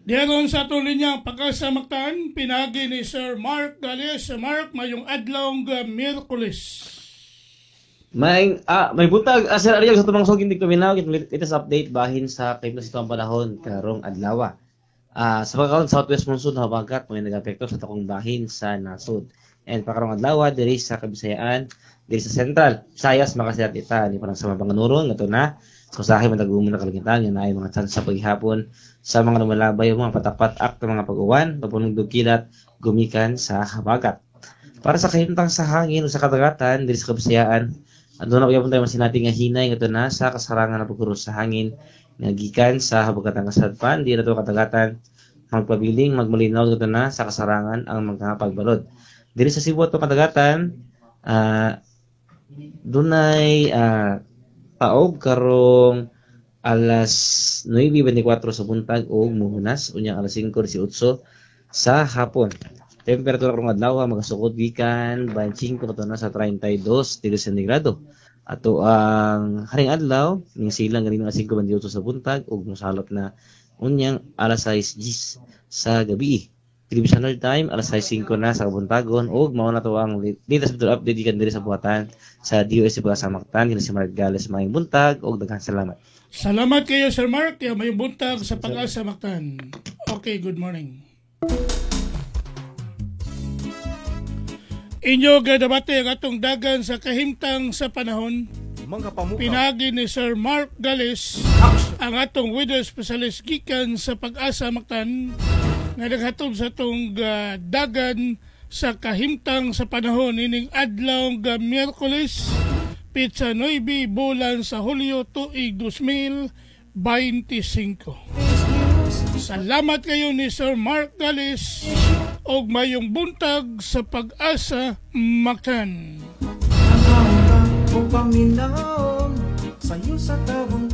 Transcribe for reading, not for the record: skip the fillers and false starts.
Diyagon sa itong linyang pagkasamaktan, pinagi ni Sir Mark Gales. Mark, mayong adlong Miyerkules. May butag Sir Ariel sa tumangsog hindi ko minaw latest update bahin sa kayong sitwang panahon karong adlaw. Sa pagkaon Southwest monsoon habagat may nag-apekto sa takong bahin sa nasud. And pakarong adlaw diri sa Kabisayaan, diri sa Central, Visayas, makasirat ita ni parang sa mga panganuron ngadto na sa usahay matagumon na kalangitan nga naay mga chance sa paghihapon sa mga lumalabay mga patak-patak ng mga pag-uwan papunong kilat gumikan sa habagat. Para sa kahimtang sa hangin o sa kadagatan diri sa Kabisayaan, andun na uyapon tayo masinating nga hinay nga na sa kasarangan na pagkuros sa hangin nga gikan sa habagatang kasadpan di na to kadagatan magpabiling magmalinaw nga na sa kasarangan ang mga pagbalod. Diri sa Cebu to kadagatan dunay paog karong alas 9:24 sa buntag ug muhunas unyang alas 5:18 sa hapon. Temperatura karong adlaw magasukod gikan 25 kadto na sa 32 degrees sentigrado. Ato ang haring adlaw ning silang ganin nga 5:28 sa buntag ug mosalot na unyang alas 6:10 sa gabi. Philippine Standard Time alas 6:05 na sa buntagon ug mao na to ang latest update gikan diri sa buhatan sa DOS Pagkasamaktan kini si Mark Gales maayong buntag ug daghang salamat. Salamat kayo Sir Mark, maayong buntag sa Pagkasamaktan. Okay, good morning. Inyo gadabate ang atong dagan sa kahimtang sa panahon. Pinagi ni Sir Mark Gales ang atong weather specialist gikan sa Pag-asa Mactan nga naghatod sa atong dagan sa kahimtang sa panahon ining adlaw Miyerkules pitsa 9 bulan sa Hulyo tuig 2025. Salamat kayo ni Sir Mark Gales og mayong buntag sa Pag-asa Mactan. Ang paminaw sa'yo sa tabong